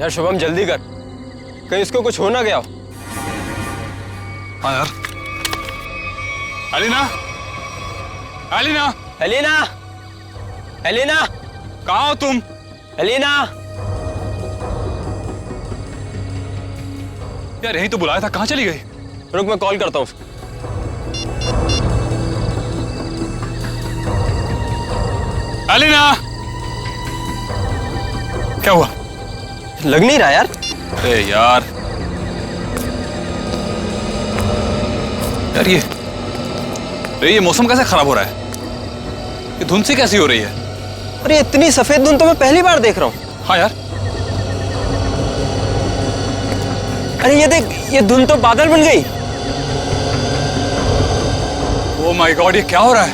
यार शुभम जल्दी कर, कहीं इसको कुछ हो ना गया हो। हाँ यार। एलिना, एलिना, एलिना, एलिना, कहाँ हो तुम? एलिना। यार यही तो बुलाया था, कहाँ चली गई? रुक मैं कॉल करता हूँ। एलिना, क्या हुआ? लग नहीं रहा यार। अरे यार, यार ये मौसम कैसे खराब हो रहा है? ये धुंध सी कैसी हो रही है? अरे इतनी सफेद धुंध तो मैं पहली बार देख रहा हूँ। हाँ यार। अरे ये देख, ये धुंध तो बादल बन गई। ओह माय गॉड, ये क्या हो रहा है?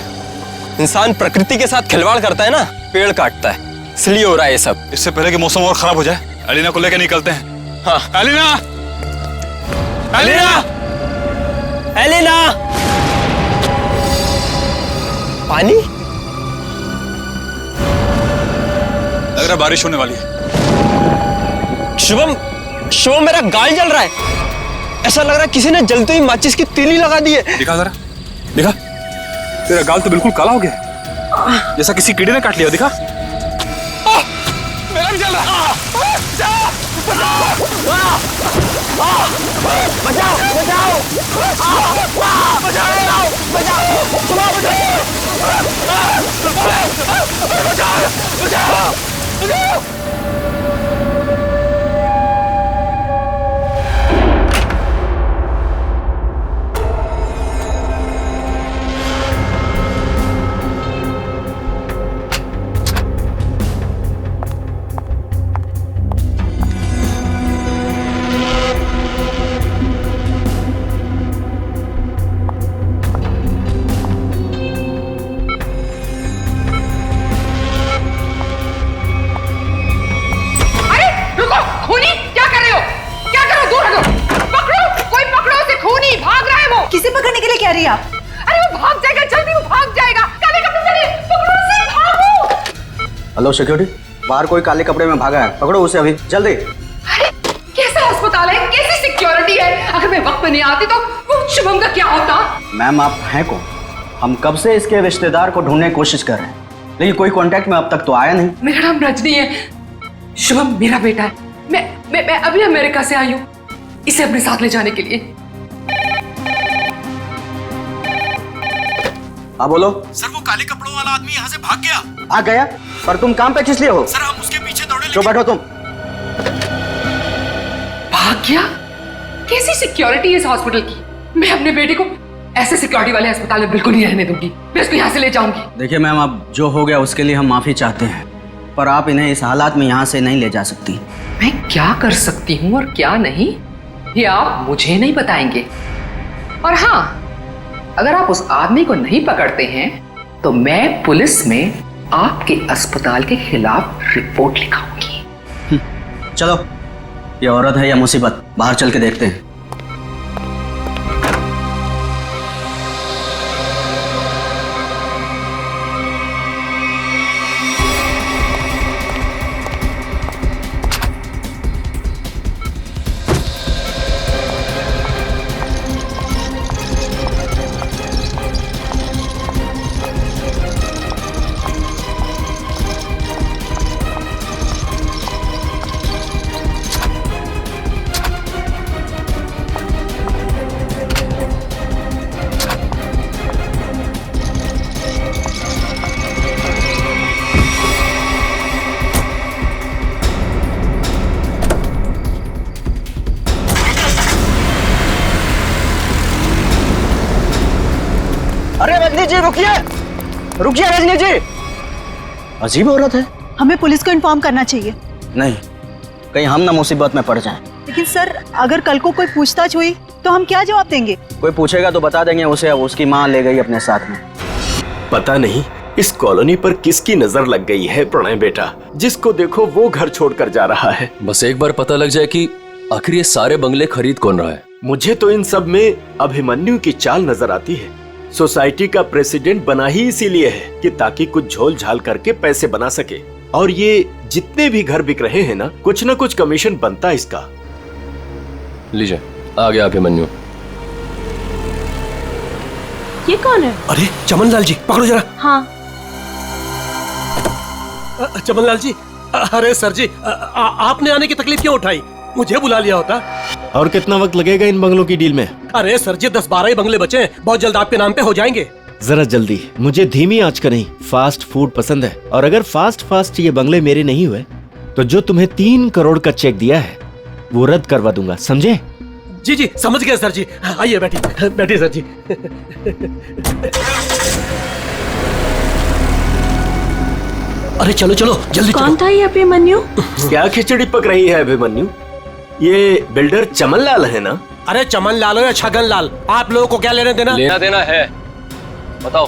इंसान प्रकृति के साथ खिलवाड़ करता है ना, पेड़ काटता है, इसलिए हो रहा है ये सब। इससे पहले कि मौसम और खराब हो जाए, एलिना को लेकर निकलते हैं। हाँ। Elina, Elina, Elina. पानी? लग रहा है बारिश होने वाली है। शुभम, शुभम मेरा गाल जल रहा है। ऐसा लग रहा है किसी ने जलती हुई माचिस की तीली लगा दी है। दिखा जरा, दिखा। तेरा गाल तो बिल्कुल काला हो गया, जैसा किसी कीड़े ने काट लिया। दिखा। मेरा भी जल रहा है। बचाओ, बचाओ, बचाओ, बचाओ, बचाओ। किसे पकड़ने के लिए कह रही है आप? अरे वो भाग जाएगा, जल्दी वो भाग जाएगा। काले कपड़े वाले, पकड़ो उसे, भागो। हेलो सिक्योरिटी, बाहर कोई काले कपड़े में भागा है, पकड़ो उसे अभी जल्दी। अरे कैसा अस्पताल है, कैसी सिक्योरिटी है? अगर मैं वक्त पे नहीं आती तो वो शुभम का क्या होता? मैम आप हैं कौन? हम कब से इसके रिश्तेदार को ढूंढने की कोशिश कर रहे हैं, लेकिन कोई कांटेक्ट में अब तक तो आया नहीं। मेरा नाम रजनी है, शुभम मेरा बेटा है। मैं अभी अमेरिका से आई हूँ इसे अपने साथ ले जाने के लिए। हाँ बोलो। सर वो काले कपड़ों वाला आदमी यहाँ से भाग गया। आ गया? पर तुम काम पे किस लिए हो? सर हम उसके पीछे दौड़े। जो बैठो तुम। भाग गया? कैसी सिक्योरिटी है इस हॉस्पिटल की? मैं अपने बेटे को ऐसे सिक्योरिटी वाले अस्पताल में बिल्कुल नहीं रहने दूंगी। मैं इसको यहाँ से ले जाऊंगी। देखिए मैम, अब जो हो गया उसके लिए हम माफी चाहते हैं, पर आप इन्हें इस हालात में यहाँ से नहीं ले जा सकती। मैं क्या कर सकती हूँ और क्या नहीं, ये आप मुझे नहीं बताएंगे। और हाँ, अगर आप उस आदमी को नहीं पकड़ते हैं तो मैं पुलिस में आपके अस्पताल के खिलाफ रिपोर्ट लिखाऊंगी। चलो, ये औरत है या मुसीबत, बाहर चल के देखते हैं। अरे रजनी जी रुकिए, रुकिए रजनी जी। अजीब औरत है। हमें पुलिस को इन्फॉर्म करना चाहिए। नहीं, कहीं हम ना मुसीबत में पड़ जाएं। लेकिन सर, अगर कल को कोई पूछताछ हुई तो हम क्या जवाब देंगे? कोई पूछेगा तो बता देंगे उसे अब उसकी माँ ले गई अपने साथ में। पता नहीं इस कॉलोनी पर किसकी नजर लग गई है प्रणय बेटा, जिसको देखो वो घर छोड़कर जा रहा है। बस एक बार पता लग जाए कि आखिर ये सारे बंगले खरीद कौन रहा है। मुझे तो इन सब में अभिमन्यु की चाल नजर आती है। सोसाइटी का प्रेसिडेंट बना ही इसीलिए है कि ताकि कुछ झोल झाल करके पैसे बना सके। और ये जितने भी घर बिक रहे हैं ना कुछ कमीशन बनता है इसका। लीजिए, आगे आके मन्नू। ये कौन है? अरे चमनलाल जी, पकड़ो जरा। हाँ। चमनलाल जी, अरे सर जी, आपने आने की तकलीफ क्यों उठाई? मुझे बुला लिया होता। और कितना वक्त लगेगा इन बंगलों की डील में? अरे सर जी, 10-12 ही बंगले बचे हैं, बहुत जल्द आपके नाम पे हो जाएंगे। जरा जल्दी, मुझे धीमी आंच का नहीं फास्ट फूड पसंद है। और अगर फास्ट ये बंगले मेरे नहीं हुए तो जो तुम्हें 3 करोड़ का चेक दिया है वो रद्द करवा दूंगा, समझे? जी जी, समझ गए सर जी। आइए बैठिए सर जी। अरे चलो जल्दी कौन था ये अभिमन्यु? क्या खिचड़ी पक रही है अभिमन्यु? ये बिल्डर चमनलाल है ना? अरे चमनलाल हो या छगनलाल, आप लोगों को क्या लेने देना? लेना देना है, बताओ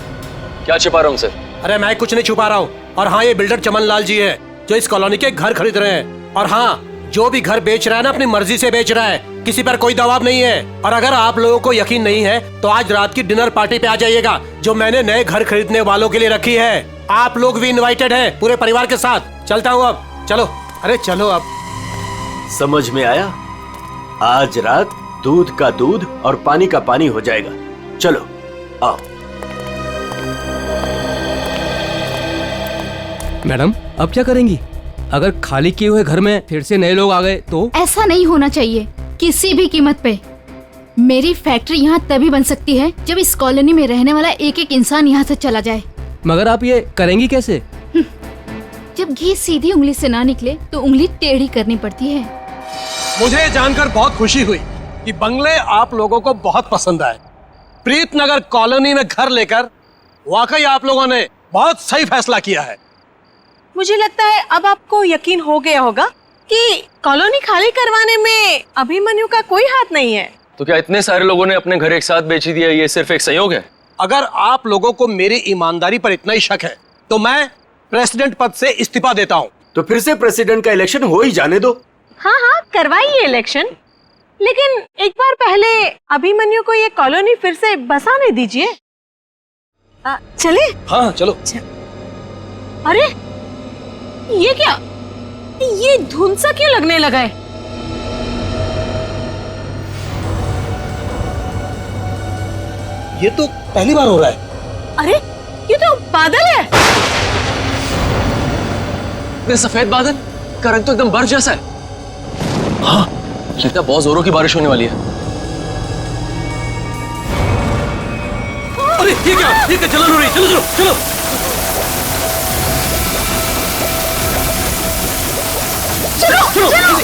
क्या छिपा रहा हूँ सर? अरे मैं कुछ नहीं छुपा रहा हूँ। और हाँ, ये बिल्डर चमनलाल जी है जो इस कॉलोनी के घर खरीद रहे हैं। और हाँ, जो भी घर बेच रहा है ना अपनी मर्जी से बेच रहा है, किसी पर कोई दबाव नहीं है। और अगर आप लोगों को यकीन नहीं है तो आज रात की डिनर पार्टी पे आ जाइएगा जो मैंने नए घर खरीदने वालों के लिए रखी है। आप लोग भी इनवाइटेड हैं पूरे परिवार के साथ। चलता हूँ अब, चलो। अरे चलो अब। समझ में आया? आज रात दूध का दूध और पानी का पानी हो जाएगा। चलो आओ। मैडम, अब क्या करेंगी? अगर खाली किए हुए घर में फिर से नए लोग आ गए तो? ऐसा नहीं होना चाहिए किसी भी कीमत पे। मेरी फैक्ट्री यहाँ तभी बन सकती है जब इस कॉलोनी में रहने वाला एक एक इंसान यहाँ से चला जाए। मगर आप ये करेंगी कैसे? जब घी सीधी उंगली से ना निकले तो उंगली टेढ़ी करनी पड़ती है। मुझे जानकर बहुत खुशी हुई कि बंगले आप लोगों को बहुत पसंद आए। प्रीतनगर कॉलोनी में घर लेकर वाकई आप लोगों ने बहुत सही फैसला किया है। मुझे लगता है अब आपको यकीन हो गया होगा कि कॉलोनी खाली करवाने में अभिमन्यु का कोई हाथ नहीं है। तो क्या इतने सारे लोगों ने अपने घर एक साथ बेच दिया, ये सिर्फ एक संयोग है? अगर आप लोगों को मेरी ईमानदारी पर इतना ही शक है तो मैं प्रेसिडेंट पद से इस्तीफा देता हूँ। तो फिर से प्रेसिडेंट का इलेक्शन हो ही जाने दो। हाँ, करवाइए इलेक्शन, लेकिन एक बार पहले अभिमन्यु को ये कॉलोनी फिर से बसाने दीजिए। चले? हाँ चलो। अरे ये क्या? ये धुंध सा क्यों लगने लगा है? ये तो पहली बार हो रहा है। अरे ये तो बादल है। ये सफेद बादल का रंग तो एकदम बर्फ जैसा है। हाँ, लगता है बहुत जोरों की बारिश होने वाली है। अरे ये क्या जलन हो रही है? चलो चलो चलो। चलो चलो।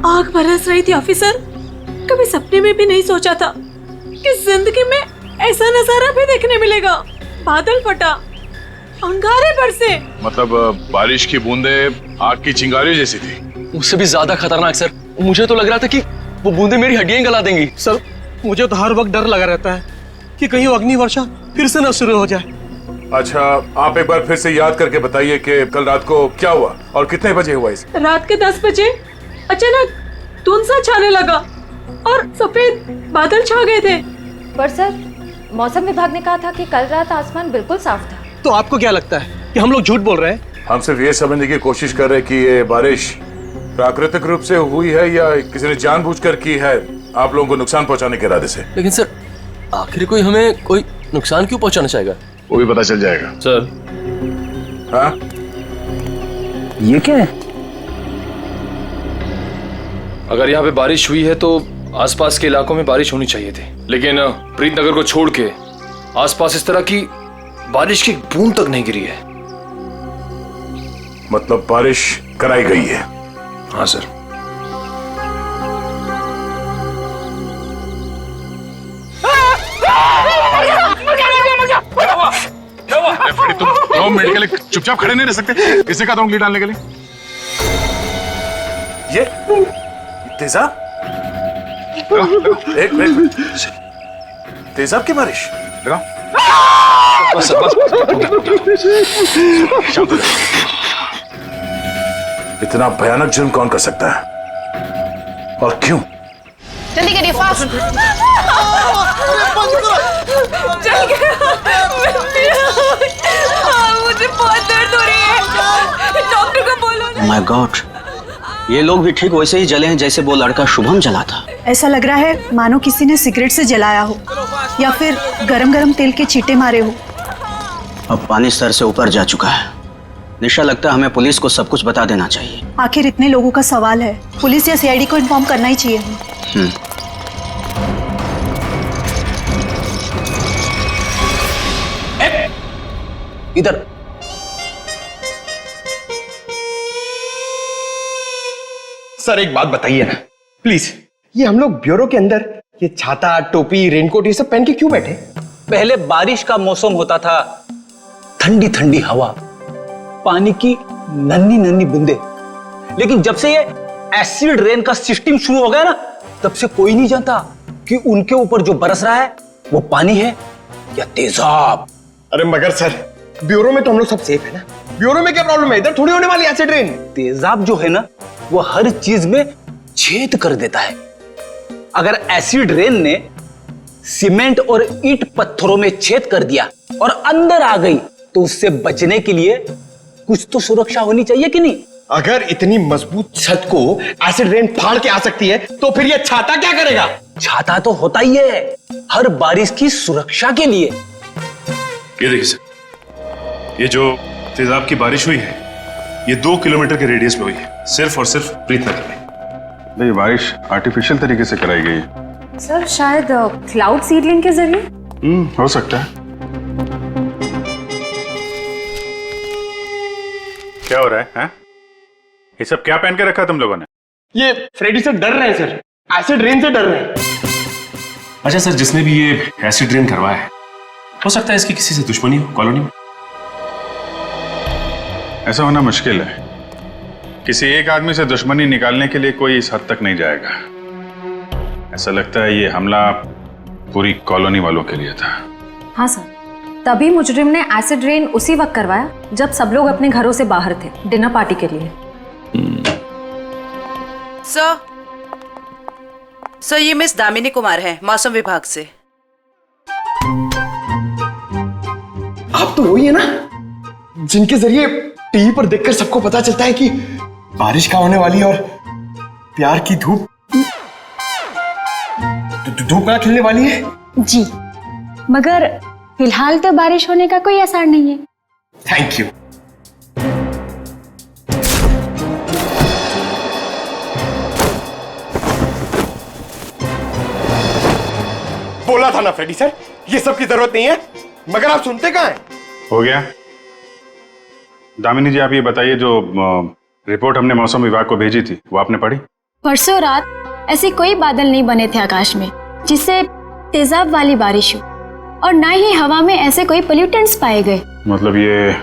आग बरस रही थी ऑफिसर। कभी सपने में भी नहीं सोचा था कि जिंदगी में ऐसा नजारा भी देखने मिलेगा। बादल फटा, अंगारे बरसे। मतलब बारिश की बूंदे आग की चिंगारी जैसी थी। उससे भी ज्यादा खतरनाक सर, मुझे तो लग रहा था कि वो बूंदे मेरी हड्डियां गला देंगी। सर, मुझे तो हर वक्त डर लगा रहता है कि कहीं अग्नि वर्षा फिर से न शुरू हो जाए। अच्छा, आप एक बार फिर से याद करके बताइए कि कल रात को क्या हुआ और कितने बजे हुआ इस? रात के 10 बजे अचानक धुंध सा छाने लगा और सफेद बादल छा गए थे। पर सर, मौसम विभाग ने कहा था कि कल रात आसमान बिल्कुल साफ था। तो आपको क्या लगता है कि हम लोग झूठ बोल रहे हैं? हम सिर्फ ये समझने की कोशिश कर रहे हैं कि ये बारिश प्राकृतिक रूप से हुई है या किसी ने जानबूझकर की है आप लोगों को नुकसान पहुंचाने के इरादे से। लेकिन सर, आखिर कोई हमें कोई नुकसान क्यों पहुंचाना चाहेगा? वो भी पता चल जाएगा सर। हाँ, ये क्या है? अगर यहाँ पे बारिश हुई है तो आसपास के इलाकों में बारिश होनी चाहिए थी, लेकिन प्रीतनगर को छोड़ के आसपास इस तरह की बारिश की बूंद तक नहीं गिरी है। मतलब बारिश कराई गई है? हाँ सर। तुम 2 मिनट के लिए चुपचाप खड़े नहीं रह सकते? किसने कहा था उंगली डालने के लिए? ये तेजा, एक मिनट, तेजाब की बारिश? लगाओ। बस बस इतना भयानक जुर्म कौन कर सकता है और क्यों? जल्दी करिए, फास्ट। चल गया। मुझे बहुत दर्द हो रही है, डॉक्टर को बोलो। माय गॉड, ये लोग भी ठीक वैसे ही जले हैं जैसे वो लड़का शुभम जला था। ऐसा लग रहा है मानो किसी ने सिगरेट से जलाया हो या फिर गरम गरम तेल के छींटे मारे हो। अब पानी सर से ऊपर जा चुका है। निशा, लगता है हमें पुलिस को सब कुछ बता देना चाहिए। आखिर इतने लोगों का सवाल है, पुलिस या सीआईडी को इन्फॉर्म करना ही चाहिए। इधर सर एक बात बताइए ना प्लीज, ये हम लोग ब्यूरो के अंदर ये छाता, टोपी, रेनकोट ये सब पहन के क्यों बैठे? पहले बारिश का मौसम होता था, ठंडी ठंडी हवा, पानी की नन्ही नन्ही बूंदे। लेकिन जब से ये एसिड रेन का सिस्टम शुरू हो गया ना, तब से कोई नहीं जानता कि उनके ऊपर जो बरस रहा है वो पानी है या तेजाब। अरे मगर सर, ब्यूरो में तो हम लोग सब सेफ है ना। ब्यूरो में क्या प्रॉब्लम है? इधर थोड़ी होने वाली एसिड रेन। तेजाब जो है ना, वो हर चीज में छेद कर देता है। अगर एसिड रेन ने सीमेंट और ईंट पत्थरों में छेद कर दिया और अंदर आ गई, तो उससे बचने के लिए कुछ तो सुरक्षा होनी चाहिए कि नहीं? अगर इतनी मजबूत छत को एसिड रेन फाड़ के आ सकती है, तो फिर ये छाता क्या करेगा? छाता तो होता ही है हर बारिश की सुरक्षा के लिए। ये देखिए सर, ये जो तेजाब की बारिश हुई है, ये 2 किलोमीटर के रेडियस में हुई है, सिर्फ और सिर्फ प्रीतनगर में। ये बारिश आर्टिफिशियल तरीके से कराई गई है सर, शायद क्लाउड सीडलिंग के जरिए। हो सकता है। क्या हो रहा है, हैं? ये सब क्या पहन के रखा तुम लोगों ने? ये फ्रेडी से डर रहे हैं सर, एसिड रेन से डर रहे हैं। अच्छा सर, जिसने भी ये एसिड रेन करवाया है, हो सकता है इसकी किसी से दुश्मनी हो कॉलोनी में। ऐसा होना मुश्किल है। किसी एक आदमी से दुश्मनी निकालने के लिए कोई इस हद तक नहीं जाएगा। ऐसा लगता है ये हमला पूरी कॉलोनी वालों के लिए था। हाँ सर, तभी मुजरिम ने एसिड रेन उसी वक्त करवाया जब सब लोग अपने घरों से बाहर थे डिनर पार्टी के लिए। सर ये मिस दामिनी कुमार है, मौसम विभाग से। आप तो वही है ना जिनके जरिए टीवी पर देखकर सबको पता चलता है कि बारिश का होने वाली और प्यार की धूप कहाँ खिलने वाली है? जी, मगर फिलहाल तो बारिश होने का कोई असर नहीं है। Thank you. बोला था ना फ्रेडी सर, ये सब की जरूरत नहीं है, मगर आप सुनते कहाँ हैं? हो गया। दामिनी जी, आप ये बताइए, जो रिपोर्ट हमने मौसम विभाग को भेजी थी वो आपने पढ़ी? परसों रात ऐसे कोई बादल नहीं बने थे आकाश में जिससे तेजाब वाली बारिश हो, और ना ही हवा में ऐसे कोई पोल्यूटेंट्स पाए गए। मतलब ये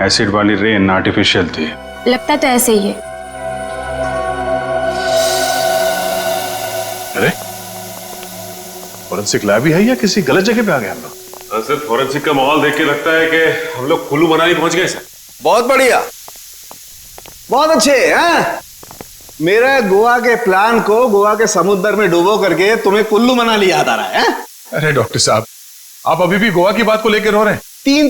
एसिड वाली रेन आर्टिफिशियल थी? लगता तो ऐसे ही है। अरे फॉरेंसिक लैब ही है या किसी गलत जगह पे आ गए हम लोग? सर, फॉरेंसिक का माहौल देख के लगता है कि हम लोग कुल्लू मनाली पहुंच गए सर। बहुत बढ़िया, बहुत अच्छे हैं। मेरे गोवा के प्लान को गोवा के समुद्र में डूबो करके तुम्हें कुल्लू मनाली याद आ रहा है? अरे डॉक्टर साहब, आप अभी भी गोवा की बात को लेकर रो रहे हैं?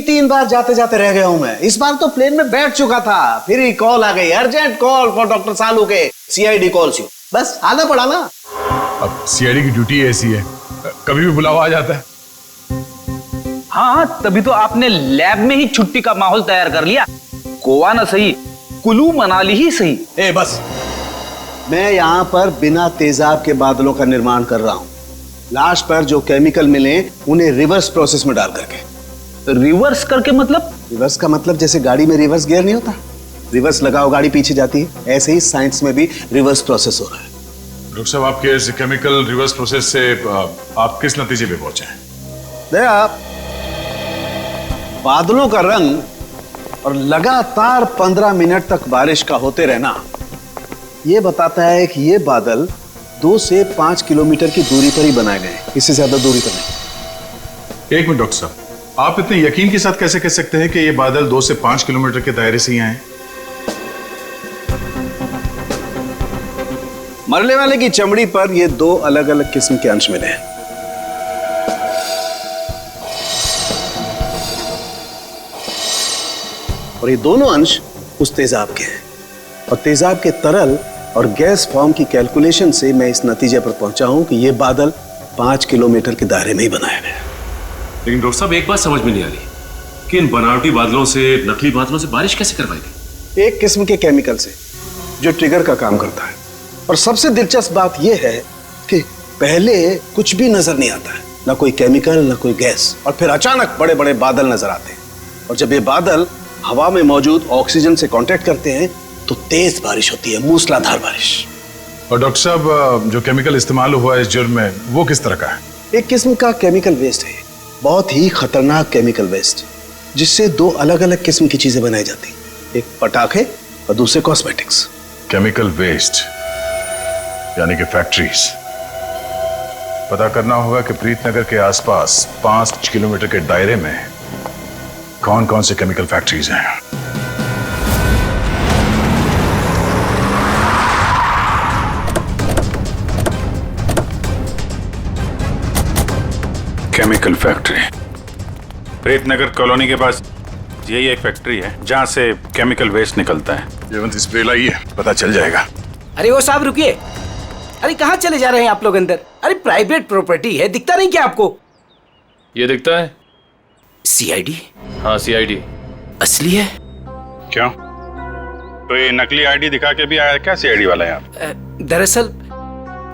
3 बार जाते जाते रह गया हूं मैं। इस बार तो प्लेन में बैठ चुका था, फिर ही कॉल आ गई, अर्जेंट कॉल फॉर डॉक्टर सालू के सीआईडी कॉल्स यू। बस आना पड़ा ना। अब सीआईडी की ड्यूटी ऐसी है, कभी भी बुलावा आ जाता है। हाँ, तभी तो आपने लैब में ही छुट्टी का माहौल तैयार कर लिया। गोवा ना सही, कुल्लू मनाली ही सही। ए बस, मैं यहाँ पर बिना तेजाब के बादलों का निर्माण कर रहा हूँ। लाश पर जो केमिकल मिले उन्हें रिवर्स प्रोसेस में डाल करके। रिवर्स करके मतलब? रिवर्स का मतलब जैसे गाड़ी में रिवर्स गियर नहीं होता, रिवर्स लगाओ गाड़ी पीछे जाती है, ऐसे ही साइंस में भी रिवर्स प्रोसेस हो रहा है। डॉक्टर साहब, आपके इस केमिकल रिवर्स प्रोसेस से आप किस नतीजे पे पहुंचे हैं? देखिए आप, बादलों का रंग और लगातार 15 मिनट तक बारिश का होते रहना यह बताता है कि ये बादल 2 से 5 किलोमीटर की दूरी पर ही बनाए गए, इससे ज्यादा दूरी पर नहीं। एक मिनट डॉक्टर साहब, आप इतने यकीन के साथ कैसे कह सकते हैं कि ये बादल 2 से 5 किलोमीटर के दायरे से ही आए? मरने वाले की चमड़ी पर ये 2 अलग अलग किस्म के अंश मिले हैं। और ये दोनों अंश उस तेजाब के हैं, और तेजाब के तरल और गैस फॉर्म की कैलकुलेशन से मैं इस नतीजे पर पहुंचा हूं कि ये बादल 5 किलोमीटर के दायरे में ही बनाया गया। लेकिन डॉक्टर साहब एक बात समझ में नहीं आ रही कि इन बनावटी बादलों से, नकली बादलों से बारिश कैसे करवाई गई? एक किस्म के केमिकल से जो ट्रिगर का काम करता है। और सबसे दिलचस्प बात यह है कि पहले कुछ भी नजर नहीं आता है, ना कोई केमिकल ना कोई गैस, और फिर अचानक बड़े बड़े बादल नजर आते हैं। और जब ये बादल हवा में मौजूद ऑक्सीजन से कांटेक्ट करते हैं तो तेज बारिश होती है, मूसलाधार बारिश। और डॉक्टर साहब, जो केमिकल इस्तेमाल हुआ है इस जुर्म में, वो किस तरह का है? एक किस्म का केमिकल वेस्ट है, बहुत ही खतरनाक केमिकल वेस्ट, जिससे 2 अलग अलग किस्म की चीजें बनाई जाती, एक पटाखे और दूसरे कॉस्मेटिक्स। केमिकल वेस्ट यानी कि फैक्ट्रीज। पता करना होगा कि प्रीतनगर के आसपास 5 किलोमीटर के दायरे में कौन कौन से केमिकल फैक्ट्रीज हैं। केमिकल फैक्ट्री प्रीतनगर कॉलोनी के पास यही एक फैक्ट्री है जहां से केमिकल वेस्ट निकलता है। जयवंत स्प्रे लाइए, पता चल जाएगा। अरे वो साहब रुकिए, अरे कहाँ चले जा रहे हैं आप लोग अंदर? अरे प्राइवेट प्रॉपर्टी है, दिखता नहीं क्या आपको? ये दिखता है सीआईडी। हाँ सीआईडी असली है। क्यों? तो ये नकली आईडी दिखा के भी आया क्या सीआईडी वाला यहाँ? दरअसल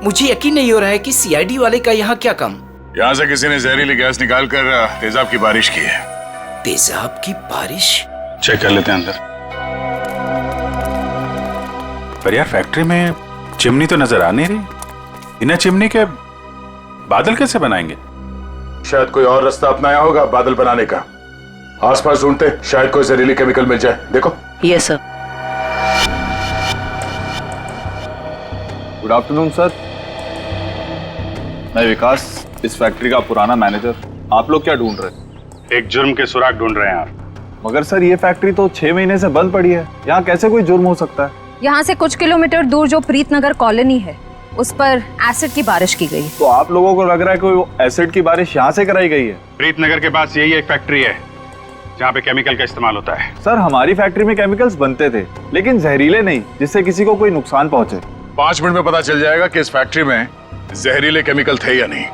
मुझे यकीन नहीं हो रहा है कि सीआईडी वाले का यहाँ क्या काम। यहाँ से किसी ने जहरीली गैस निकालकर तेजाब की बारिश की है। तेजाब की बारिश? चेक कर लेते हैं अंदर। पर यार फैक्ट्री में चिमनी तो नजर आ नहीं रही। बिना चिमनी के बादल कैसे बनाएंगे? शायद कोई और रास्ता अपनाया होगा बादल बनाने का। आसपास ढूंढते, शायद कोई जहरीली केमिकल मिल जाए। देखो। Yes sir. Good afternoon sir, मैं विकास, इस फैक्ट्री का पुराना मैनेजर। आप लोग क्या ढूंढ रहे हैं? एक जुर्म के सुराग ढूंढ रहे हैं आप। मगर सर ये फैक्ट्री तो 6 महीने से बंद पड़ी है, यहाँ कैसे कोई जुर्म हो सकता है? यहाँ से कुछ किलोमीटर दूर जो प्रीतनगर कॉलोनी है उस पर एसिड की बारिश की गई। तो आप लोगों को लग रहा है कोई एसिड की बारिश यहाँ से कराई गई है? प्रीतनगर के पास यही एक फैक्ट्री है जहाँ पे केमिकल का इस्तेमाल होता है। सर हमारी फैक्ट्री में केमिकल्स बनते थे, लेकिन जहरीले नहीं, जिससे किसी को कोई नुकसान पहुंचे। 5 मिनट में पता चल जाएगा कि इस फैक्ट्री में जहरीले केमिकल थे या नहीं।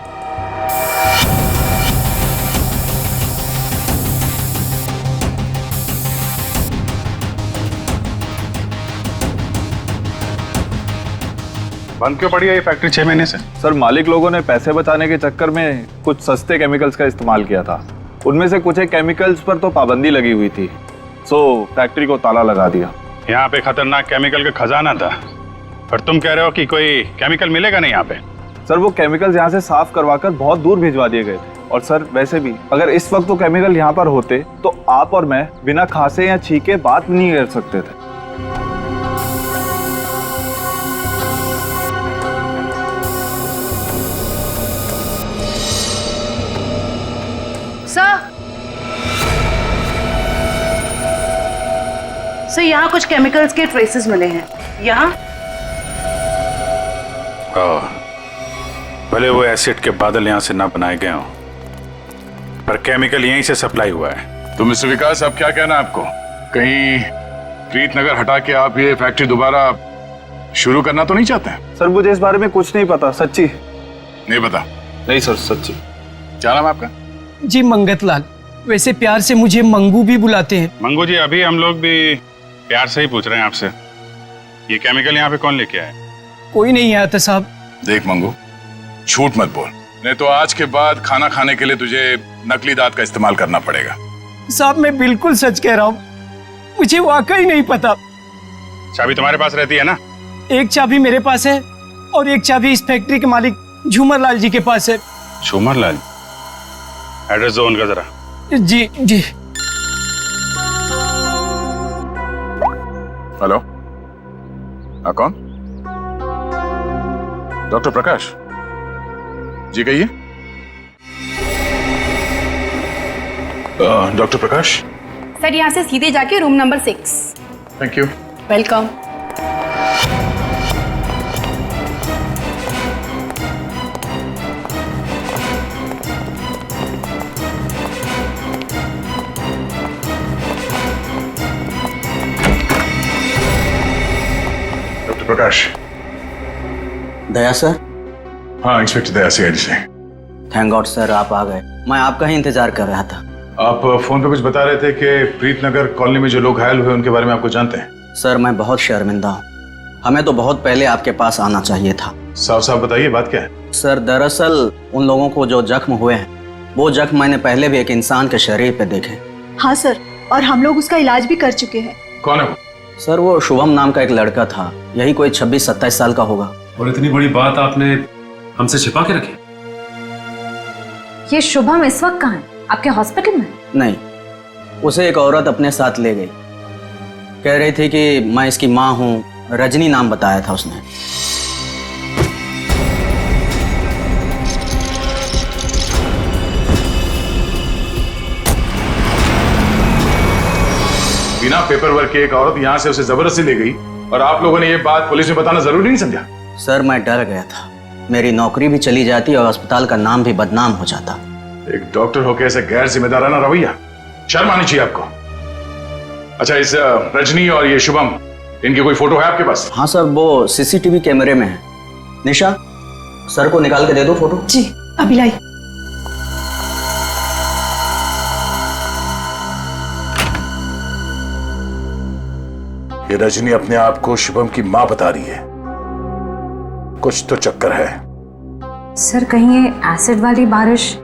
बंद क्यों पड़ी है ये फैक्ट्री 6 महीने से? सर मालिक लोगों ने पैसे बचाने के चक्कर में कुछ सस्ते केमिकल्स का इस्तेमाल किया था। उनमें से कुछ एक केमिकल्स पर तो पाबंदी लगी हुई थी, सो फैक्ट्री को ताला लगा दिया। यहाँ पे खतरनाक केमिकल का खजाना था, पर तुम कह रहे हो कि कोई केमिकल मिलेगा नहीं यहाँ पे? सर वो केमिकल्स यहाँ से साफ करवाकर बहुत दूर भिजवा दिए गए थे। और सर वैसे भी अगर इस वक्त वो केमिकल यहाँ पर होते तो आप और मैं बिना खांसे या छींके बात नहीं कर सकते थे। सर यहाँ कुछ केमिकल्स के ट्रेसेस मिले हैं। यहाँ भले वो एसिड के बादल यहाँ से ना बनाए गए हों, पर केमिकल यहीं से सप्लाई हुआ है। तो मिस्टर विकास, अब क्या कहना आपको? कहीं प्रीतनगर हटा के आप ये फैक्ट्री दोबारा शुरू करना तो नहीं चाहते हैं? सर मुझे इस बारे में कुछ नहीं पता, सच्ची नहीं पता। नहीं सर सच्ची। क्या नाम है आपका? जी मंगत लाल, वैसे प्यार से मुझे मंगू भी बुलाते हैं। मंगू जी, अभी हम लोग भी प्यार से ही पूछ रहे हैं आपसे, ये केमिकल यहाँ पे कौन लेके आया? कोई नहीं आया था साहब। देख मंगू, झूठ मत बोल, नहीं तो आज के बाद खाना खाने के लिए तुझे नकली दांत का इस्तेमाल करना पड़ेगा। साहब मैं बिल्कुल सच कह रहा हूँ, मुझे वाकई नहीं पता। चाबी तुम्हारे पास रहती है ना? एक चाबी मेरे पास है और एक चाबी इस फैक्ट्री के मालिक झूमर लाल जी के पास है। झूमर लाल? एड्रेस दो उनका जरा। जी जी। हेलो, हाँ कौन? डॉक्टर प्रकाश जी, कहिए। डॉक्टर प्रकाश। सर यहाँ से सीधे जाके room number 6। Thank you. Welcome. Doctor Prakash. Daya sir. हाँ, इंस्पेक्टर दया सीआईडी से। थैंक गॉड सर, आप आ गए। मैं आपका ही इंतजार कर रहा था। आप फोन पे कुछ बता रहे थे कि प्रीतनगर कॉलोनी में जो लोग घायल हुए उनके बारे में आपको जानते हैं? सर मैं बहुत शर्मिंदा हूँ। हमें तो बहुत पहले आपके पास आना चाहिए था। साफ साफ बताइए, बात क्या है? सर दरअसल उन लोगों को जो जख्म हुए हैं वो जख्म मैंने पहले भी एक इंसान के शरीर पे देखे। हाँ सर, और हम लोग उसका इलाज भी कर चुके हैं। कौन है वो? सर वो शुभम नाम का एक लड़का था, यही कोई 26-27 साल का होगा। और इतनी बड़ी बात आपने हमसे छिपा के रखी? ये शुभम इस वक्त कहाँ है? आपके हॉस्पिटल में? नहीं, उसे एक औरत अपने साथ ले गई। कह रही थी कि मैं इसकी माँ हूँ, रजनी नाम बताया था उसने। बिना पेपर वर्क के एक औरत यहाँ से उसे जबरदस्ती ले गई और आप लोगों ने ये बात पुलिस में बताना जरूरी नहीं समझा? सर मैं डर गया था, मेरी नौकरी भी चली जाती और अस्पताल का नाम भी बदनाम हो जाता। एक डॉक्टर होकर ऐसे गैर जिम्मेदाराना रवैया, शर्म आनी चाहिए आपको। अच्छा, इस रजनी और ये शुभम, इनकी कोई फोटो है आपके पास? हाँ सर, वो सीसीटीवी कैमरे में है। निशा, सर को निकाल के दे दो फोटो। जी अभी लाई। ये रजनी अपने आप को शुभम की मां बता रही है। कुछ तो चक्कर है। सर कहीं ये एसिड वाली बारिश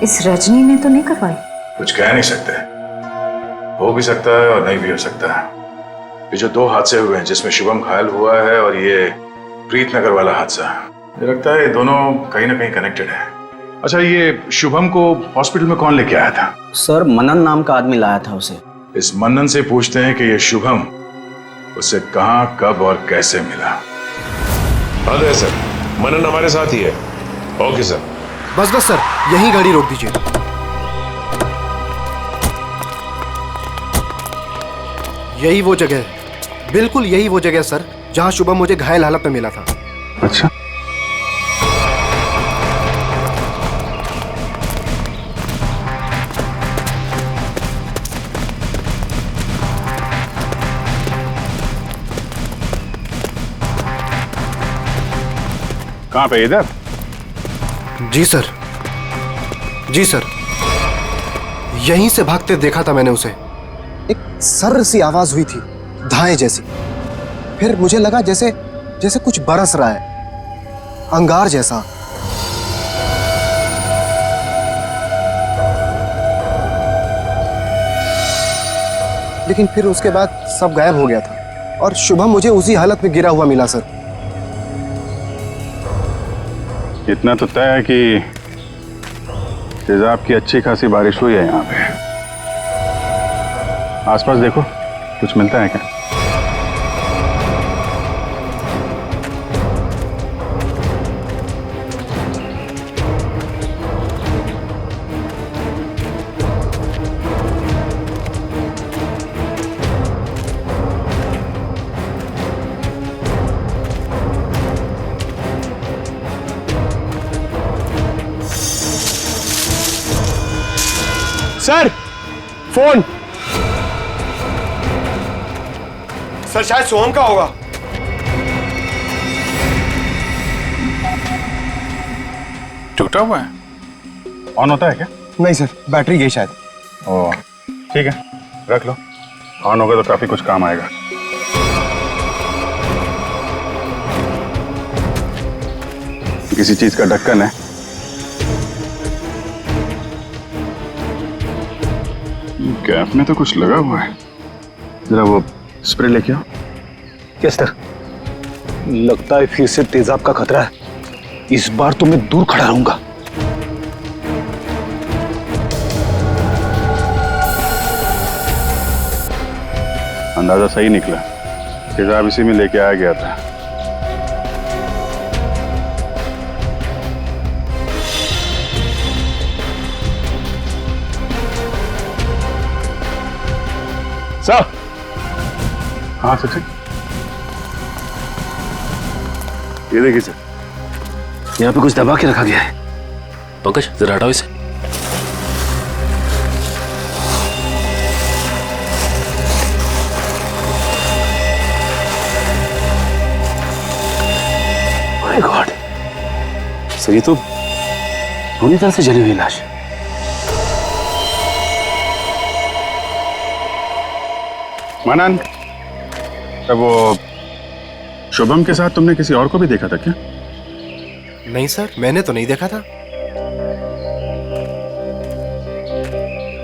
इस रजनी ने तो नहीं करवाई? कुछ कह नहीं सकते, हो भी सकता है और नहीं भी हो सकता है। ये जो दो हादसे हुए हैं जिसमें शुभम घायल हुआ है और ये प्रीतनगर वाला हादसा, मुझे लगता है ये दोनों कहीं ना कहीं कनेक्टेड है। अच्छा, ये शुभम को हॉस्पिटल में कौन लेके आया था? सर मनन नाम का आदमी लाया था उसे। इस मनन से पूछते हैं कि ये शुभम उसे कहां, कब और कैसे मिला। हाँ सर, मनन हमारे साथ ही है। Okay sir. बस बस सर, यही गाड़ी रोक दीजिए। यही वो जगह है, बिल्कुल यही वो जगह सर जहां शुभम मुझे घायल हालत में मिला था। अच्छा, कहाँ पे? इधर? जी सर, जी सर, यहीं से भागते देखा था मैंने उसे। एक सर्र सी आवाज हुई थी, धाए जैसी। फिर मुझे लगा जैसे जैसे कुछ बरस रहा है, अंगार जैसा। लेकिन फिर उसके बाद सब गायब हो गया था और शुभम मुझे उसी हालत में गिरा हुआ मिला सर। इतना तो तय है कि तेजाब की अच्छी खासी बारिश हुई है यहाँ पे। आसपास देखो, कुछ मिलता है क्या? Sir phone. सर शायद सोहम का होगा। टूटा हुआ है? ऑन होता है क्या? नहीं सर, बैटरी गई शायद। ओह ठीक है, रख लो। ऑन होगा तो काफी कुछ काम आएगा। किसी चीज का ढक्कन है। गैप में तो कुछ लगा हुआ है। जरा वो स्प्रे लेके आओ। Yes sir. लगता है फिर से तेजाब का खतरा है। इस बार तो मैं दूर खड़ा रहूंगा। अंदाजा सही निकला, तेजाब इसी में लेके आया गया था। हाँ सचिन, ये देखिए सर, यहाँ पे कुछ दबा के रखा गया है। पंकज जरा हटाओ इसे। माय गॉड सर, ये तो पूरी तरह से जली हुई लाश है। मनन, तब वो शुभम के साथ तुमने किसी और को भी देखा था क्या? नहीं सर, मैंने तो नहीं देखा था।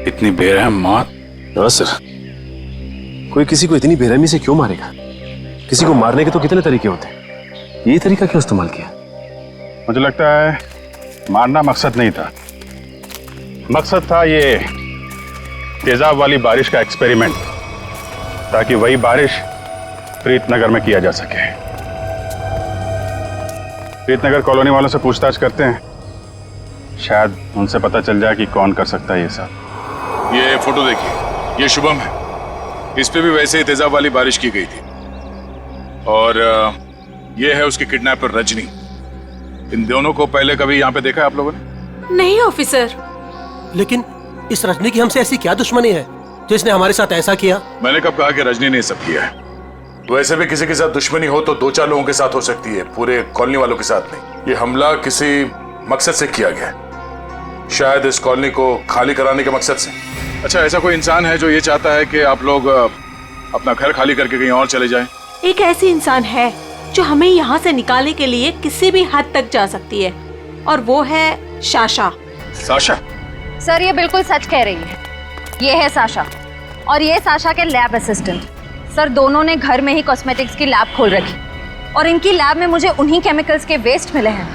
इतनी बेरहम मौत? हाँ सर, कोई किसी को इतनी बेरहमी से क्यों मारेगा? किसी को मारने के तो कितने तरीके होते हैं, ये तरीका क्यों इस्तेमाल किया? मुझे लगता है मारना मकसद नहीं था, मकसद था ये तेजाब वाली बारिश का एक्सपेरिमेंट, ताकि वही बारिश प्रीतनगर में किया जा सके। प्रीतनगर कॉलोनी वालों से पूछताछ करते हैं, शायद उनसे पता चल जाए कि कौन कर सकता है ये सब। ये फोटो देखिए, ये शुभम है, इस पे भी वैसे ही तेजाब वाली बारिश की गई थी। और ये है उसकी किडनैपर रजनी। इन दोनों को पहले कभी यहाँ पे देखा है आप लोगों ने? नहीं ऑफिसर। लेकिन इस रजनी की हमसे ऐसी क्या दुश्मनी है जिसने हमारे साथ ऐसा किया? मैंने कब कहा कि रजनी ने सब किया है? वैसे भी किसी के साथ दुश्मनी हो तो 2-4 लोगों के साथ हो सकती है, पूरे कॉलोनी वालों के साथ नहीं। ये हमला किसी मकसद से किया गया है, शायद इस कॉलोनी को खाली कराने के मकसद से। अच्छा, ऐसा कोई इंसान है जो ये चाहता है कि आप लोग अपना घर खाली करके कहीं और चले जाएं? एक ऐसी इंसान है जो हमें यहाँ से निकालने के लिए किसी भी हद तक जा सकती है, और वो है साशा। साशा? सर ये बिल्कुल सच कह रही है, ये है साशा और ये साशा के लैब असिस्टेंट। सर दोनों ने घर में ही कॉस्मेटिक्स की लैब खोल रखी और इनकी लैब में मुझे उन्हीं केमिकल्स के वेस्ट मिले हैं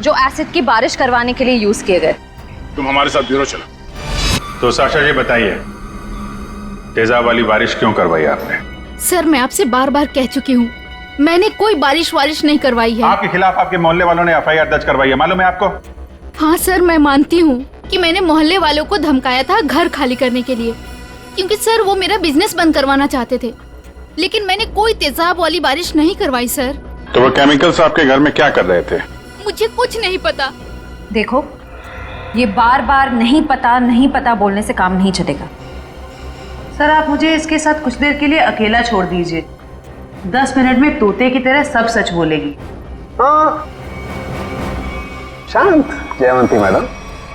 जो एसिड की बारिश करवाने के लिए यूज किए गए। तुम हमारे साथ ब्यूरो चलो। तो साशा जी बताइए, तेजाब वाली बारिश क्यों करवाई आपने? सर मैं आपसे बार बार कह चुकी हूँ, मैंने कोई बारिश वारिश नहीं करवाई है। आपके खिलाफ आपके मोहल्ले वालों ने एफआईआर दर्ज करवाई है, मालूम है आपको? हाँ सर, मैं मानती हूँ कि मैंने मोहल्ले वालों को धमकाया था घर खाली करने के लिए, क्योंकि सर वो मेरा बिजनेस बंद करवाना चाहते थे, लेकिन मैंने कोई तेजाब वाली बारिश नहीं करवाई सर। तो वो केमिकल्स आपके घर में क्या कर रहे थे? मुझे कुछ नहीं पता। देखो, ये बार बार नहीं पता बोलने से काम नहीं चलेगा। सर आप मुझे इसके साथ कुछ देर के लिए अकेला छोड़ दीजिए, 10 मिनट में तोते की तरह सब सच बोलेगी। हाँ शांत जयवंती मैडम,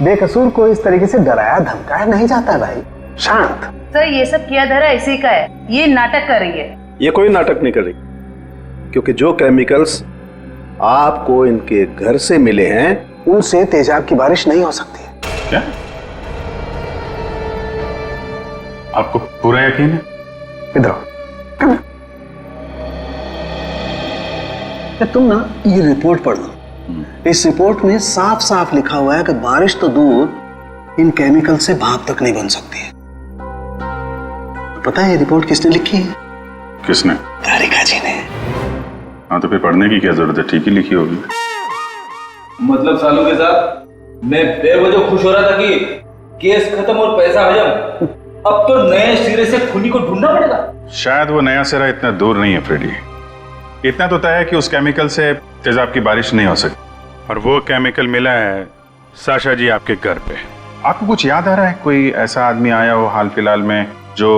बेकसूर को इस तरीके से डराया धमकाया नहीं जाता भाई, शांत। सर ये सब किया धरा इसी का है, ये नाटक कर रही है। ये कोई नाटक नहीं कर रही, क्योंकि जो केमिकल्स आपको इनके घर से मिले हैं उनसे तेजाब की बारिश नहीं हो सकती। क्या आपको पूरा यकीन है? इधर तुम ना ये रिपोर्ट पढ़ लो, इस रिपोर्ट में साफ साफ लिखा हुआ है कि बारिश तो दूर, इन केमिकल से भाप तक नहीं बन सकती है। पता है ये रिपोर्ट किसने लिखी है? किसने? तारिका जी ने। हाँ तो फिर पढ़ने की क्या जरूरत है, ठीक ही लिखी होगी। मतलब सालों के साथ मैं बेवजह खुश हो रहा था कि केस खत्म और पैसा हजम, अब तो नए सिरे से खूनी को ढूंढना पड़ेगा। शायद वो नया सिरा इतना दूर नहीं है फ्रेडी, इतना तो तय है कि उस केमिकल से तेजाब की बारिश नहीं हो सकती, और वो केमिकल मिला है साशा जी आपके घर पे। आपको कुछ याद आ रहा है, कोई ऐसा आदमी आया हो हाल फिलहाल में जो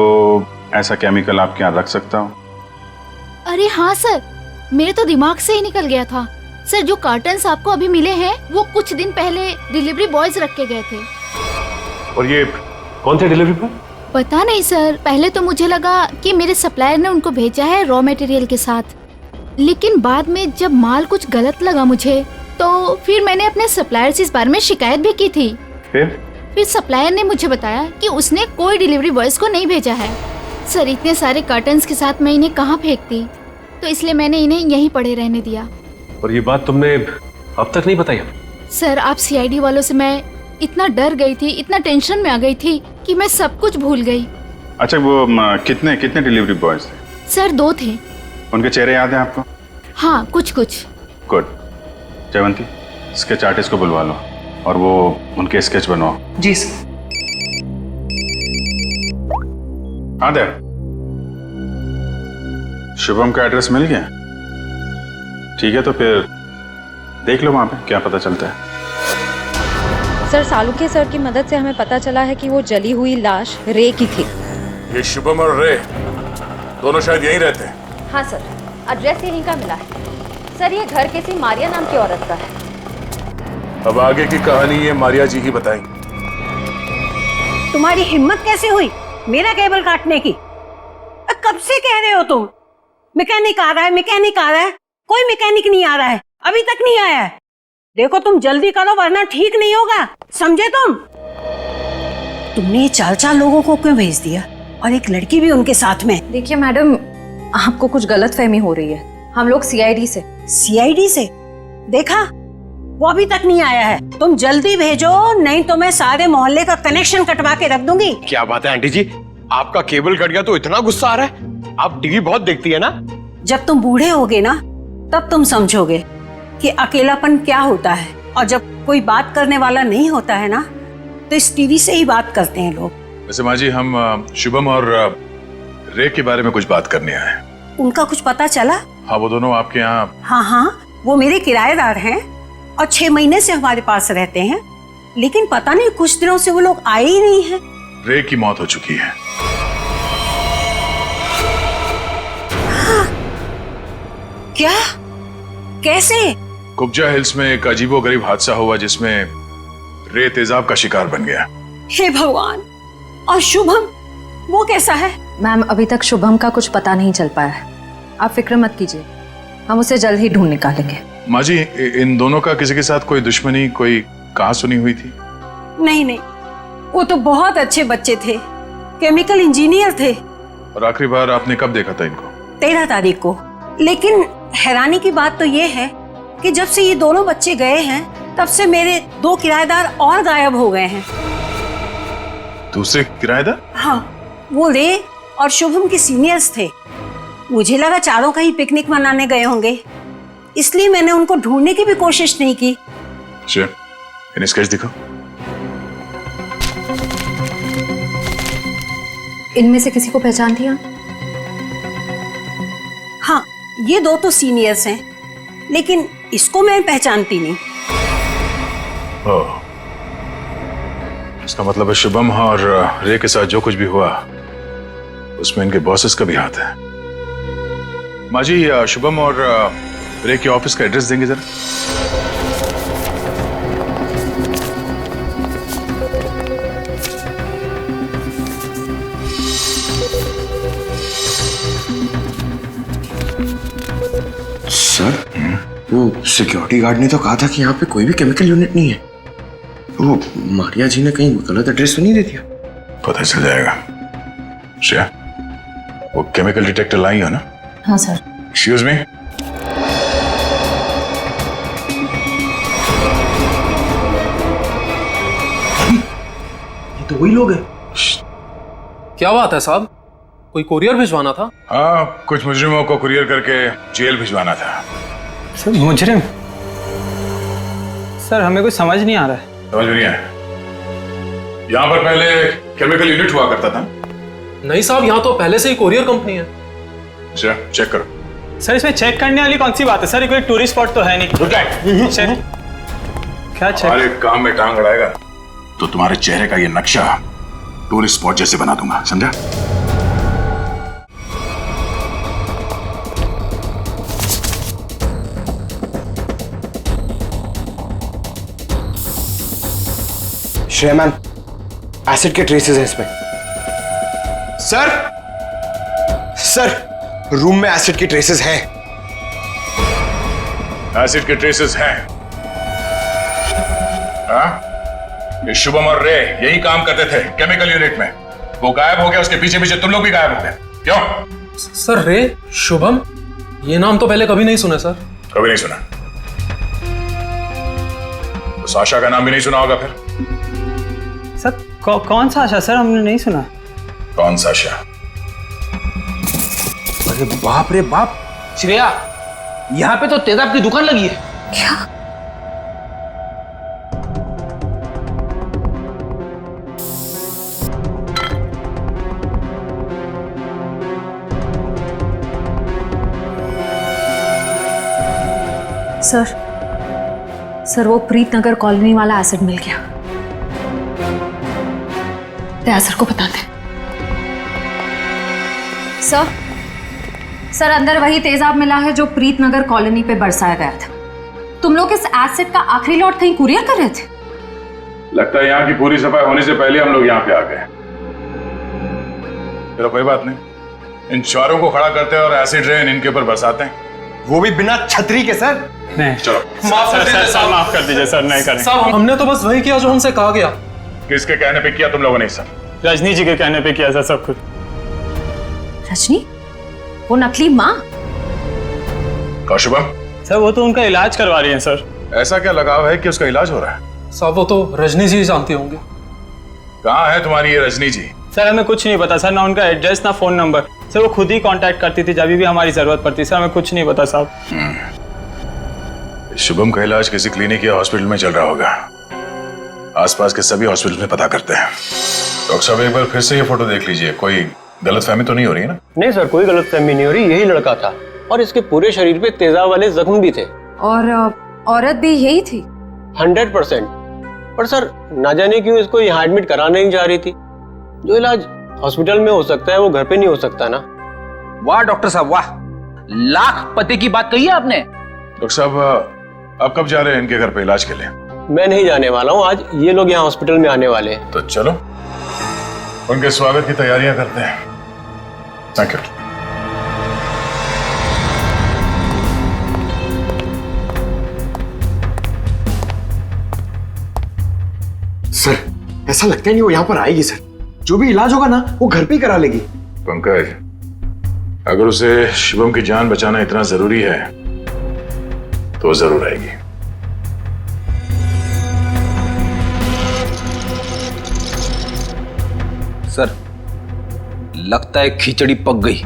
ऐसा केमिकल आपके यहाँ रख सकता हो? अरे हाँ सर, मेरे तो दिमाग से ही निकल गया था। सर जो कार्टन्स आपको अभी मिले हैं वो कुछ दिन पहले डिलीवरी बॉयज रख के गए थे। और ये कौन थे डिलीवरी बॉय? पता नहीं सर, पहले तो मुझे लगा कि मेरे सप्लायर ने उनको भेजा है रॉ मटेरियल के साथ, लेकिन बाद में जब माल कुछ गलत लगा मुझे, तो फिर मैंने अपने सप्लायर से इस बारे में शिकायत भी की थी। फिर सप्लायर ने मुझे बताया कि उसने कोई डिलीवरी बॉयज को नहीं भेजा है। सर इतने सारे कर्टन्स के साथ मैं इन्हें कहाँ फेंकती, तो इसलिए मैंने इन्हें यहीं पड़े रहने दिया। और ये बात तुमने अब तक नहीं बताई? सर आप सीआईडी वालों से मैं इतना डर गई थी, इतना टेंशन में आ गई थी कि मैं सब कुछ भूल गई। अच्छा वो कितने डिलीवरी बॉयज थे? सर 2 थे। उनके चेहरे याद है आपको? हाँ कुछ कुछ। गुड। जयवंती स्केच आर्टिस्ट को बुलवा लो और वो उनके स्केच बनवाओ। जी सर। हाँ दे शुभम का एड्रेस मिल गया? ठीक है, तो फिर देख लो वहां पे क्या पता चलता है। सर, सालुके सर की मदद से हमें पता चला है कि वो जली हुई लाश रे की थी। ये शुभम और रे दोनों शायद यहीं रहते हैं। हाँ सर, एड्रेस यहीं का मिला है। सर, ये घर किसी मारिया नाम की औरत का है। अब आगे की कहानी ये मारिया जी ही बताएंगी। तुम्हारी हिम्मत कैसे हुई मेरा केबल काटने की? कब से कह रहे हो तुम? मैकेनिक आ रहा है, मैकेनिक आ रहा है। कोई मैकेनिक नहीं आ रहा है, अभी तक नहीं आया है। देखो तुम जल्दी करो वरना ठीक नहीं होगा, समझे तुम? तुमने ये 4 लोगों को क्यों भेज दिया और एक लड़की भी उनके साथ में? देखिए मैडम, आपको कुछ गलतफहमी हो रही है। हम लोग सीआईडी से। सीआईडी से? देखा, वो अभी तक नहीं आया है। तुम जल्दी भेजो, नहीं तो मैं सारे मोहल्ले का कनेक्शन कटवा के रख दूंगी। क्या बात है आंटी जी, आपका केबल कट गया तो इतना गुस्सा आ रहा है? आप टीवी बहुत देखती है ना? जब तुम बूढ़े होगे ना तब तुम समझोगे कि अकेलापन क्या होता है। और जब कोई बात करने वाला नहीं होता है ना तो इस टीवी से ही बात करते हैं लोग। वैसे माँ जी, हम शुभम और रे के बारे में कुछ बात करने आए हैं। उनका कुछ पता चला? हाँ, वो दोनों आपके यहाँ। हाँ, वो मेरे किराएदार हैं और 6 महीने से हमारे पास रहते हैं, लेकिन पता नहीं कुछ दिनों से वो लोग आए ही नहीं हैं। रे की मौत हो चुकी है। हाँ। क्या? कैसे? कुब्जा हिल्स में एक अजीबोगरीब हादसा हुआ जिसमें रे तेजाब का शिकार बन गया। हे भगवान! और शुभम, वो कैसा है? मैम, अभी तक शुभम का कुछ पता नहीं चल पाया है। आप फिक्र मत कीजिए, हम उसे जल्द ही ढूंढ निकालेंगे। माँ जी, इन दोनों का किसी के साथ कोई दुश्मनी, कोई कहा सुनी हुई थी? नहीं, वो तो बहुत अच्छे बच्चे थे, केमिकल इंजीनियर थे। और आखिरी बार आपने कब देखा था इनको? 13 तारीख को। लेकिन हैरानी की बात तो ये है कि जब से ये दोनों बच्चे गए हैं तब से मेरे 2 किराएदार और गायब हो गए हैं। दूसरे किराएदार? हाँ, वो रे और शुभम के सीनियर्स थे। मुझे लगा चारों का ही पिकनिक मनाने गए होंगे, इसलिए मैंने उनको ढूंढने की भी कोशिश नहीं की। अच्छा, इन्हें स्केच दिखाओ। इनमें से किसी को पहचान दिया? हाँ, ये 2 तो सीनियर्स हैं, लेकिन इसको मैं पहचानती नहीं। ओह, इसका मतलब है शुभम और रे के साथ जो कुछ भी हुआ उसमें इनके बॉसेस का भी हाथ है। माँ जी, शुभम और रे के ऑफिस का एड्रेस देंगे जरा? सर, वो सिक्योरिटी गार्ड ने तो कहा था कि यहाँ पे कोई भी केमिकल यूनिट नहीं है। वो मारिया जी ने कहीं गलत एड्रेस तो नहीं दे दिया? पता चल जाएगा। श्रेया, वो केमिकल डिटेक्टर लाई हो ना? हाँ सर। Excuse me. ये तो वही लोग हैं। क्या बात है साहब, कोई कुरियर भिजवाना था? हाँ, कुछ मुजरिमों को कुरियर करके जेल भिजवाना था। सर, मुजरिम? सर, हमें कुछ समझ नहीं आ रहा है। समझ नहीं आया? यहाँ पर पहले केमिकल यूनिट हुआ करता था? नहीं साहब, यहाँ तो पहले से ही कुरियर कंपनी है। अच्छा, चेक करो। सर, इसमें चेक करने वाली कौन सी बात है? सर, ये कोई टूरिस्ट स्पॉट तो है नहीं। चेक? क्या चेक? हमारे काम में टांग अड़ाएगा तो तुम्हारे चेहरे का ये नक्शा टूरिस्ट स्पॉट जैसे बना दूंगा, समझा? श्रेयमान, एसिड के ट्रेसेस हैं इसमें। सर, रूम में एसिड के ट्रेसेस हैं। एसिड के ट्रेसेस हैं? हाँ? ये शुभम और रे यही काम करते थे केमिकल यूनिट में। वो गायब हो गया, उसके पीछे पीछे तुम लोग भी गायब हो गए। क्यों? सर, रे, शुभम, ये नाम तो पहले कभी नहीं सुना सर। कभी नहीं सुना? तो साशा का नाम भी नहीं सुना होगा फिर? सर, कौन सा आशा? सर, हमने नहीं सुना। कौन सा आशा? अरे बाप रे बाप, श्रेया, यहाँ पे तो तेजाब की दुकान लगी है। क्या? सर वो प्रीत नगर कॉलोनी वाला एसिड मिल गया। दया सर को बता दे। सर अंदर वही तेजाब मिला है जो प्रीत नगर कॉलोनी पे बरसाया गया था। तुम लोग इस एसिड का आखिरी लॉट कहीं कुरियर कर रहे थे? लगता है यहाँ की पूरी सफाई होने से पहले हम लोग यहाँ पे आ गए। चलो कोई बात नहीं, इन चारों को खड़ा करते हैं और एसिड रेन इनके ऊपर बरसाते हैं, वो भी बिना छतरी के। सर नहीं, चलो माफ कर दीजिए सर, नहीं करें। साहब हमने तो बस वही किया जो हमसे कहा गया। किसके कहने पे किया तुम लोगों ने? सर रजनी जी के कहने पे किया सर सब कुछ। रजनी? वो नकली माँ? कौशिबम? सर वो तो उनका इलाज करवा रही हैं सर। ऐसा क्या लगाव है कि उसका इलाज हो रहा है? साहब वो तो रजनी जी जानते होंगे। कहाँ है तुम्हारी ये रजनी जी? सर हमें कुछ नहीं पता सर, ना उनका एड्रेस ना फोन नंबर। सर वो खुद ही कांटेक्ट करती थी जब भी हमारी जरूरत पड़ती। सर हमें कुछ नहीं पता साहब। शुभम का इलाज किसी क्लिनिक या हॉस्पिटल में चल रहा होगा। आसपास के सभी हॉस्पिटल में पता करते हैं। डॉक्टर साहब एक बार फिर से ये फोटो देख लीजिए, कोई गलतफहमी तो नहीं हो रही है ना? नहीं सर, कोई गलतफहमी नहीं हो रही, यही लड़का था और इसके पूरे शरीर पे तेजाब वाले जख्म भी थे। और औरत भी यही थी? 100%। पर सर ना जाने क्यों इसको यहाँ एडमिट कराना नहीं चाह रही थी। जो इलाज हॉस्पिटल में हो सकता है वो घर पे नहीं हो सकता ना। वाह डॉक्टर साहब वाह, लाख पते की बात कही है आपने। डॉक्टर साहब अब कब जा रहे हैं इनके घर पे इलाज के लिए? मैं नहीं जाने वाला हूँ, आज ये लोग यहाँ हॉस्पिटल में आने वाले हैं। तो चलो उनके स्वागत की तैयारियां करते हैं। Thank you. सर ऐसा लगता है नहीं वो यहाँ पर आएगी। सर जो भी इलाज होगा ना वो घर पे ही करा लेगी। पंकज, अगर उसे शिवम की जान बचाना इतना जरूरी है तो जरूर आएगी। सर लगता है खिचड़ी पक गई।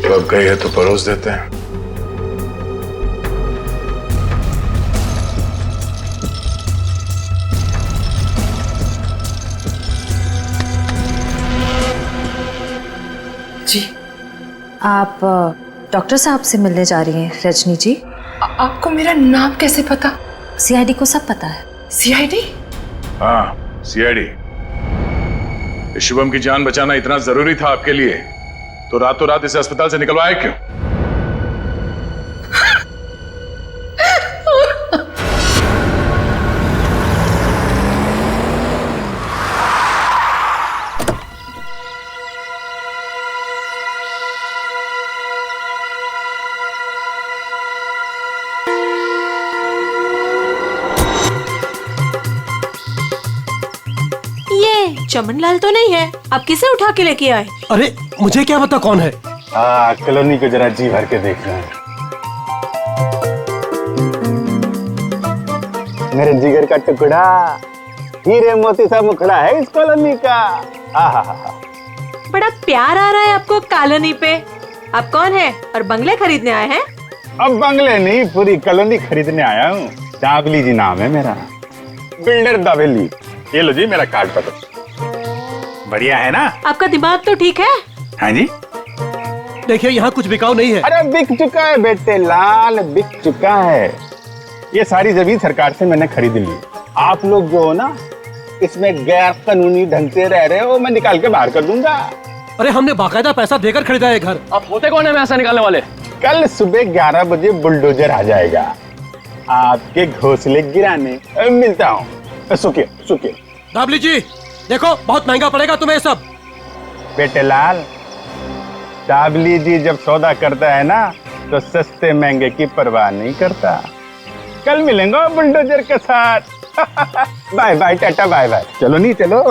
पक गई है तो परोस देते हैं। जी आप डॉक्टर साहब से मिलने जा रही हैं रजनी जी? आपको मेरा नाम कैसे पता? सीआईडी को सब पता है। सीआईडी? हाँ सीआईडी। शिवम की जान बचाना इतना जरूरी था आपके लिए तो रातों रात इसे अस्पताल से निकलवाया क्यों? चमनलाल तो नहीं है, आप किसे उठा के लेके आए? अरे मुझे क्या पता कौन है। कॉलोनी को जरा जी भर के देखना है। मेरे जिगर का टुकड़ा, हीरे मोती सा मुखड़ा है इस कॉलोनी का। बड़ा प्यार आ रहा है आपको कॉलोनी पे। आप कौन है और बंगले खरीदने आए हैं? अब बंगले नहीं, पूरी कॉलोनी खरीदने आया हूँ। दाबली जी नाम है मेरा, बिल्डर दाबेली। ये लो जी मेरा कार्ड पकड़ो। बढ़िया है ना? आपका दिमाग तो ठीक है? हाँ जी। देखिए यहाँ कुछ बिकाऊ नहीं है। अरे बिक चुका है बेटे लाल, बिक चुका है। ये सारी जमीन सरकार से मैंने खरीद ली। आप लोग जो हो ना इसमें गैर कानूनी ढंग से रह रहे हो, मैं निकाल के बाहर कर दूंगा। अरे हमने बाकायदा पैसा देकर खरीदा है घर। आप होते कौन है पैसा निकालने वाले? कल सुबह 11 बजे बुलडोजर आ जाएगा आपके घोंसले गिराने। मिलता हूँ। सुखिए सुखिए। दाबली जी देखो बहुत महंगा पड़ेगा तुम्हें सब। बेटे लाल, दाबली जी जब सौदा करता है ना तो सस्ते महंगे की परवाह नहीं करता। कल मिलेंगे बुलडोजर के साथ। Bye bye tata bye bye. चलो नहीं चलो।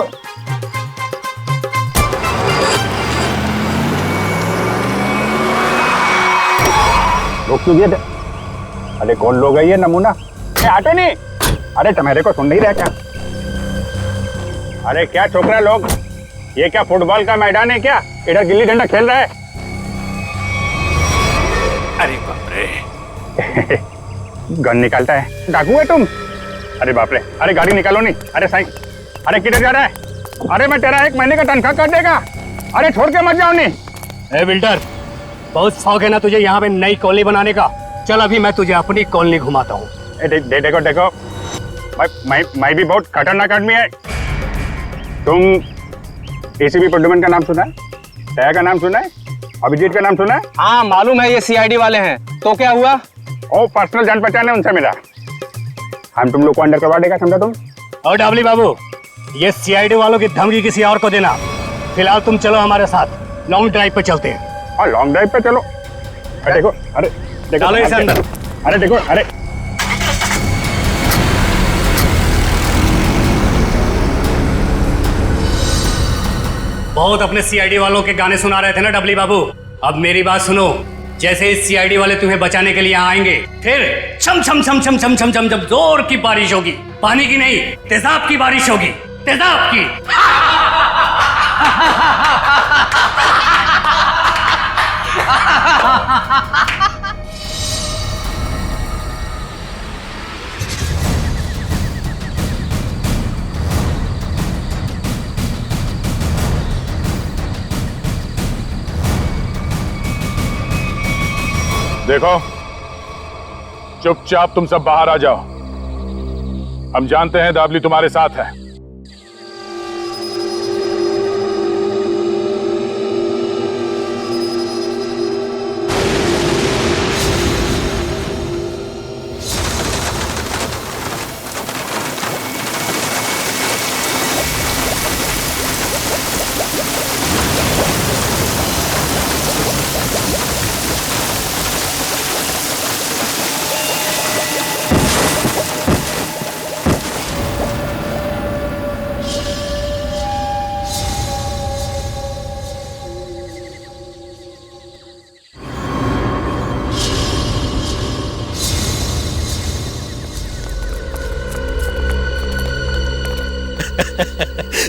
लोग क्यों गए? अरे कौन लोग है ये नमूना? आटे नहीं। अरे तुम्हारे को सुन नहीं रहा क्या? अरे क्या छोकरा लोग, ये क्या फुटबॉल का मैदान है क्या? इधर गिल्ली डंडा खेल रहा है। अरे बाप रे। गन निकालता है, डाकू है तुम? अरे बाप रे। अरे गाड़ी निकालो नहीं। अरे साईं, अरे किधर जा रहा है? अरे मैं तेरा 1 महीने का तनख्वाह कर देगा। अरे छोड़ के मत जाओ नहीं। ए बिल्डर, बहुत शौक है ना तुझे यहाँ पे नई कॉलोनी बनाने का? चल अभी मैं तुझे अपनी कॉलोनी घुमाता हूँ। देखो देखो, मैं भी बहुत खतरनाक आदमी है। तुम एसीपी प्रद्युमन का नाम सुना है? दया का नाम सुना है? अभिजीत का नाम सुना है? हाँ मालूम है, ये सीआईडी वाले हैं। तो क्या हुआ? ओ पर्सनल जान पहचान है, उनसे मिला। हम तुम लोग को अंडर करवा देगा, समझा तुम? और डाबली बाबू, ये सीआईडी वालों की धमकी किसी और को देना। फिलहाल तुम चलो हमारे साथ, लॉन्ग ड्राइव पे चलते हैं। हाँ लॉन्ग ड्राइव पे चलो। अरे देखो, अरे देखो, डालो इसे अंदर। अरे देखो, अरे बहुत अपने सीआईडी वालों के गाने सुना रहे थे ना डबली बाबू, अब मेरी बात सुनो। जैसे ही सीआईडी वाले तुम्हें बचाने के लिए यहाँ आएंगे, फिर छम छम छम छम छम छम छम छम जोर की बारिश होगी। पानी की नहीं, तेजाब की बारिश होगी, तेजाब की। देखो, चुपचाप तुम सब बाहर आ जाओ। हम जानते हैं दाबली तुम्हारे साथ है।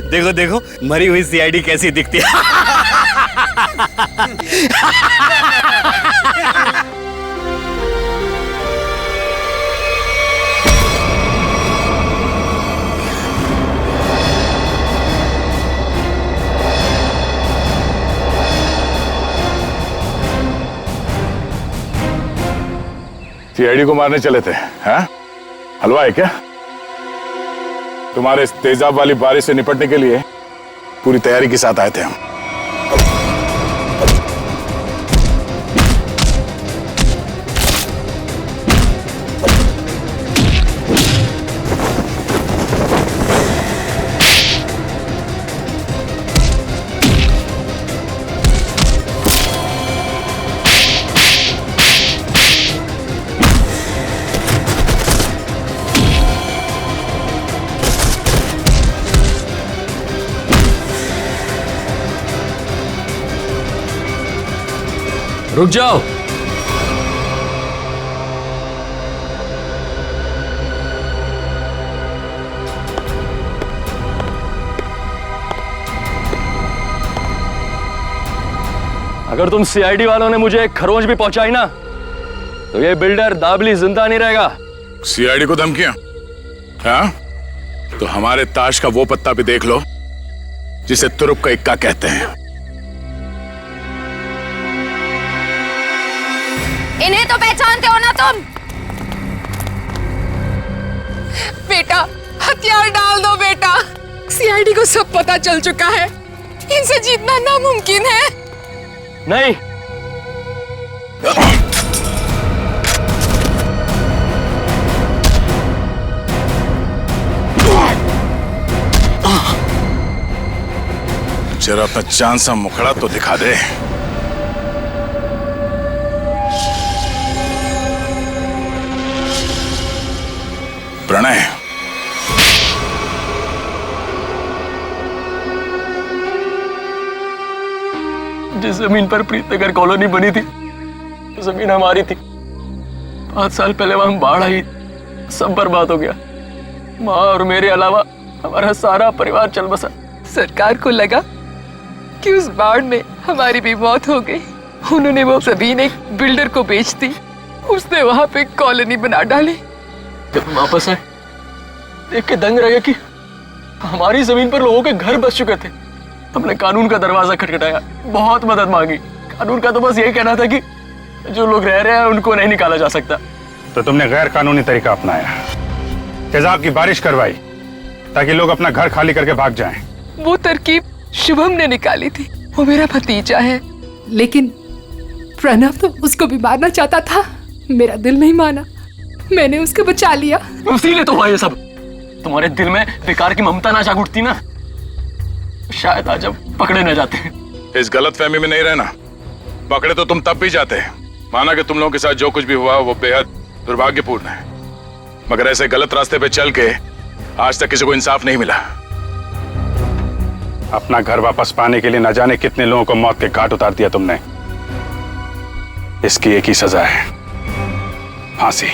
देखो देखो, मरी हुई सीआईडी कैसी दिखती है। सीआईडी को मारने चले थे, हैं? हलवा है क्या? तुम्हारे इस तेजाब वाली बारिश से निपटने के लिए पूरी तैयारी के साथ आए थे हम। रुक जाओ। अगर तुम सीआईडी वालों ने मुझे एक खरोंच भी पहुंचाई ना, तो ये बिल्डर दाबली जिंदा नहीं रहेगा। सीआईडी को धमकियां? हाँ? तो हमारे ताश का वो पत्ता भी देख लो जिसे तुरुप का इक्का कहते हैं। इन्हें तो पहचानते हो ना तुम? बेटा, हथियार डाल दो बेटा। सीआईडी को सब पता चल चुका है, इनसे जीतना नामुमकिन है। नहीं, जरा अपना चांद सा मुखड़ा तो दिखा दे। प्रणय, जिस जमीन पर प्रीतनगर कॉलोनी बनी थी, जमीन हमारी थी। 5 साल पहले वहां बाढ़ आई, सब बर्बाद हो गया। माँ और मेरे अलावा हमारा सारा परिवार चल बसा। सरकार को लगा कि उस बाढ़ में हमारी भी मौत हो गई। उन्होंने वो जमीन एक बिल्डर को बेच दी, उसने वहां पे कॉलोनी बना डाली। जब वापस आए, देख के दंग रह गया कि हमारी जमीन पर लोगों के घर बस चुके थे। हमने कानून का दरवाजा खटखटाया, बहुत मदद मांगी, कानून का तो बस यही कहना था कि जो लोग रह रहे हैं उनको नहीं निकाला जा सकता। तो तुमने गैर कानूनी तरीका अपनाया, तेजाब की बारिश करवाई ताकि लोग अपना घर खाली करके भाग जाएं। वो तरकीब शुभम ने निकाली थी, वो मेरा भतीजा है, लेकिन प्रणव तो उसको भी मारना चाहता था। मेरा दिल नहीं माना, मैंने उसको बचा लिया। इसीलिए तो हुआ ये सब। तुम्हारे दिल में बेकार की ममता ना जाग उठती ना, शायद आज अब पकड़े न जाते। इस गलतफहमी में नहीं रहना, पकड़े तो तुम तब भी जाते। माना कि तुम लोगों के साथ जो कुछ भी हुआ वो बेहद दुर्भाग्यपूर्ण है, मगर ऐसे गलत रास्ते पे चल के आज तक किसी को इंसाफ नहीं मिला। अपना घर वापस पाने के लिए न जाने कितने लोगों को मौत के घाट उतार दिया तुमने। इसकी एक ही सजा है, फांसी।